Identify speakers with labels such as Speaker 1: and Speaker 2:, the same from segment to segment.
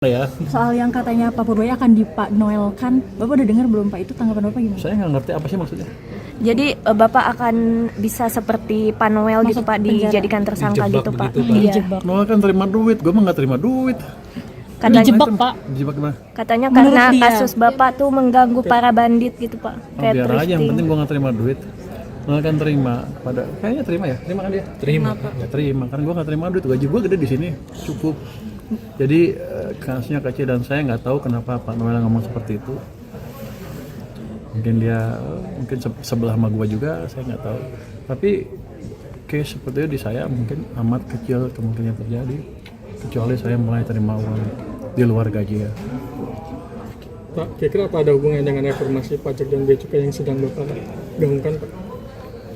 Speaker 1: Ya,
Speaker 2: Soal yang katanya Pak Purwai akan dipanoelkan, Bapak udah dengar belum Pak? Itu tanggapan Bapak gimana?
Speaker 1: saya nggak ngerti apa sih maksudnya.
Speaker 3: Jadi Bapak akan bisa seperti Pak Noel gitu
Speaker 2: Masuk
Speaker 3: Pak,
Speaker 2: penjara.
Speaker 3: dijadikan tersangka
Speaker 1: Dijebak
Speaker 3: gitu Pak.
Speaker 1: begitu, Pak.
Speaker 3: Iya.
Speaker 2: Dijebak.
Speaker 1: Noel kan terima duit, gue mah nggak terima duit.
Speaker 3: Katanya,
Speaker 2: Dijebak, Pak.
Speaker 1: Dijebak gimana?
Speaker 3: katanya
Speaker 2: Menurut
Speaker 3: karena
Speaker 2: dia.
Speaker 3: kasus Bapak tuh mengganggu para bandit gitu Pak.
Speaker 1: Oh,
Speaker 3: Kayak
Speaker 1: biar aja, yang
Speaker 3: thrifting.
Speaker 1: penting gue nggak terima duit. Noel kan terima, kayaknya terima ya, terima kan dia? Terima. Ya terima, kan gue nggak terima duit, gaji gue gede di sini, cukup. Jadi kasusnya kecil dan saya nggak tahu kenapa Pak Noel ngomong seperti itu. Mungkin dia sebelah sama gue juga, saya nggak tahu. Tapi case seperti itu di saya mungkin amat kecil kemungkinan terjadi, kecuali saya mulai terima uang di luar gaji ya.
Speaker 4: Pak, kira-kira apa ada hubungannya dengan reformasi pajak dan bea cukai yang sedang Bapak gaungkan Pak?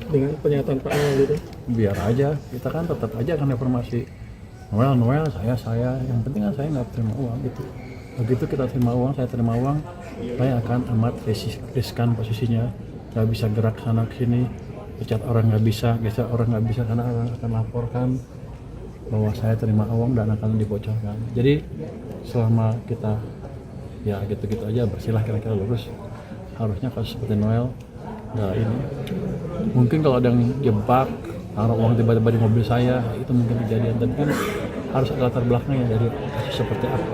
Speaker 4: Dengan pernyataan Pak Noel itu?
Speaker 1: Biar aja, kita kan tetap aja akan reformasi. Noel, saya, yang penting kan saya nggak terima uang gitu. Begitu kita terima uang, saya terima uang, saya akan amat riskan posisinya, nggak bisa gerak sana sini, pecat orang nggak bisa, geser orang nggak bisa karena orang akan laporkan bahwa saya terima uang dan akan dibocorkan. Jadi selama kita ya gitu-gitu aja bersihlah kira-kira lurus, harusnya kalau seperti Noel nggak ini. Mungkin kalau ada yang jebak taruh uang tiba-tiba di mobil saya, itu mungkin kejadian, tapi kan harus ada latar belakangnya dari seperti apa.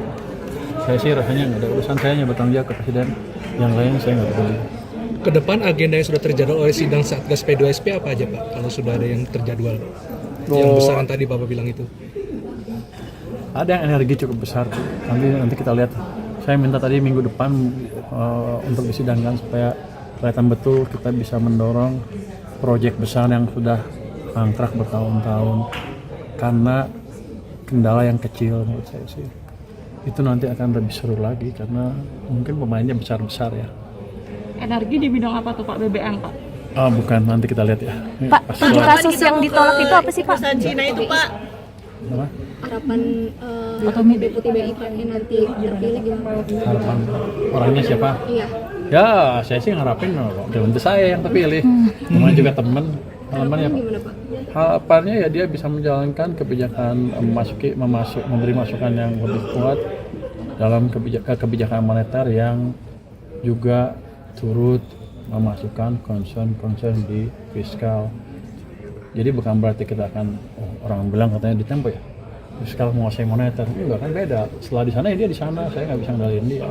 Speaker 1: Saya sih rasanya nggak ada urusan, saya hanya bertanggung jawab ke presiden, yang lain saya nggak peduli.
Speaker 4: Kedepan agenda yang sudah terjadwal oleh sidang Satgas P2SP apa aja Pak? Kalau sudah ada yang terjadwal, yang besaran tadi Bapak bilang itu.
Speaker 1: Ada yang energi cukup besar, nanti kita lihat. Saya minta tadi minggu depan untuk disidangkan supaya kelihatan betul kita bisa mendorong proyek besar yang sudah mangkrak bertahun-tahun karena kendala yang kecil menurut saya sih. Itu nanti akan lebih seru lagi karena mungkin pemainnya besar-besar ya.
Speaker 5: Energi di bidang apa tuh Pak? BBM Pak?
Speaker 1: Bukan, nanti kita lihat ya. Ini
Speaker 3: Pak,
Speaker 1: pas
Speaker 3: 7
Speaker 1: kelar.
Speaker 3: kasus yang ditolak itu apa sih Pak?
Speaker 5: Cina itu Pak.
Speaker 1: Apa?
Speaker 6: Harapan deputi BI yang nanti terpilih gimana?
Speaker 1: Harapan orangnya siapa?
Speaker 6: Iya.
Speaker 1: Ya, saya sih ngarapin untuk saya yang terpilih. Teman juga teman. Harapannya apa?
Speaker 6: Gimana Pak?
Speaker 1: Harapannya ya dia bisa menjalankan kebijakan memberi masukan yang lebih kuat dalam kebijakan moneter yang juga turut memasukkan concern di fiskal. Jadi bukan berarti kita akan orang bilang katanya di Tempo ya fiskal menguasai moneter, ini enggak kan beda. Setelah di sana ya dia di sana, saya nggak bisa ngendaliin dia.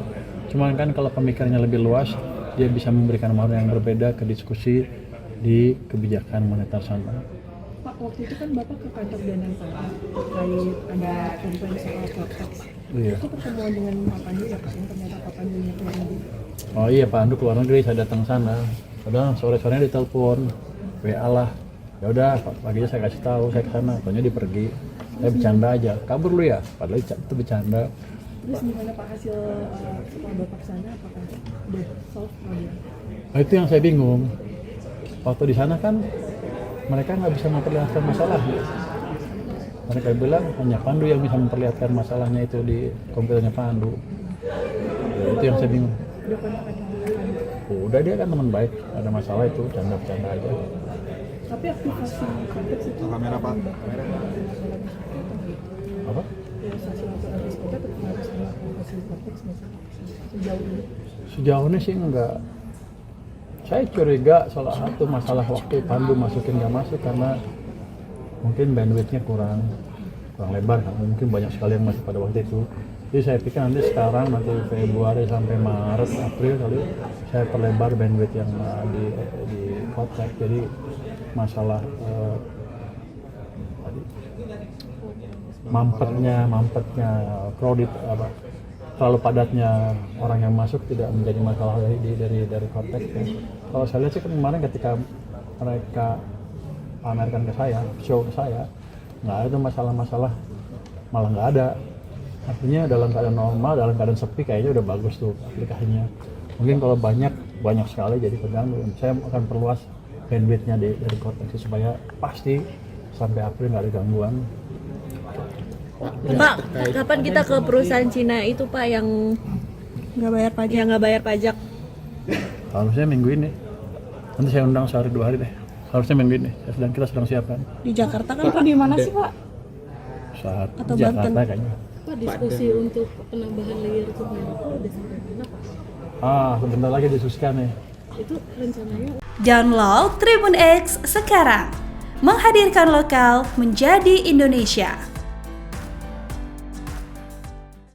Speaker 1: Cuman kan kalau pemikirannya lebih luas, dia bisa memberikan warna yang berbeda ke diskusi di kebijakan moneter sana.
Speaker 5: Pak, waktu itu kan Bapak ke kantor Danantara terkait ada komplain soal kotak.
Speaker 1: Iya.
Speaker 5: Itu pertemuan dengan Pak Pandu ya Pak, yang ternyata Pak Pandu yang keluar negeri.
Speaker 1: Oh iya, Pak Andu keluar negeri, saya datang sana. Padahal sore-sorenya ditelepon, WA lah. Ya udah, paginya saya kasih tahu saya ke sana. Pokoknya dia pergi. Saya bercanda aja. Kabur lu ya? Padahal itu bercanda.
Speaker 5: Terus gimana Pak hasil setelah Bapak kesana, apakah udah solve problem?
Speaker 1: Nah, itu yang saya bingung. Waktu di sana kan mereka nggak bisa memperlihatkan masalah. Mereka bilang hanya Pandu yang bisa memperlihatkan masalahnya itu di komputernya Pandu. Ya, itu yang saya bingung.
Speaker 5: Udah kontak dengan
Speaker 1: Udah, dia kan teman baik, ada masalah itu bercanda-bercanda aja.
Speaker 5: tapi aktivasi konteks itu
Speaker 4: Kamera Pak.
Speaker 1: Apa?
Speaker 5: ya silaturahmi kita tetap harus ada aktivasi konteks nggak sih? Sejauh ini
Speaker 1: Sejauh ini sih enggak. Saya curiga salah satu masalah waktu Pandu masukin nggak masuk karena mungkin bandwidthnya kurang lebar kan. Mungkin banyak sekali yang masuk pada waktu itu. Jadi saya pikir nanti sekarang, nanti Februari sampai Maret, April kali saya perlebar bandwidth yang di kontak. Jadi masalah mampetnya kredit apa terlalu padatnya orang yang masuk tidak menjadi masalah dari konteks. Kalau saya lihat sih kemarin ketika mereka pamerkan ke saya, show ke saya, nggak ada tuh masalah-masalah, malah nggak ada. Artinya dalam keadaan normal, dalam keadaan sepi kayaknya udah bagus tuh aplikasinya. Mungkin kalau banyak sekali jadi terganggu. Saya akan perluas bandwidthnya dari konteks supaya pasti sampai April nggak ada gangguan.
Speaker 3: Pak, kapan kita ke perusahaan Cina itu Pak yang
Speaker 2: Nggak bayar pajak.
Speaker 3: nggak bayar pajak?
Speaker 1: Harusnya minggu ini. Nanti saya undang sehari 2 hari deh. Harusnya minggu ini. Kita sedang siapkan.
Speaker 2: Di Jakarta kan Pak, di mana sih Pak?
Speaker 1: Saat
Speaker 2: Atau
Speaker 1: Jakarta
Speaker 2: Banten?
Speaker 1: kayaknya.
Speaker 5: Pak diskusi untuk penambahan layer Kemenlu udah sampai mana Pak?
Speaker 1: Sebentar lagi diskusikan nih.
Speaker 5: Itu rencananya
Speaker 7: Download Tribun X sekarang, menghadirkan lokal menjadi Indonesia.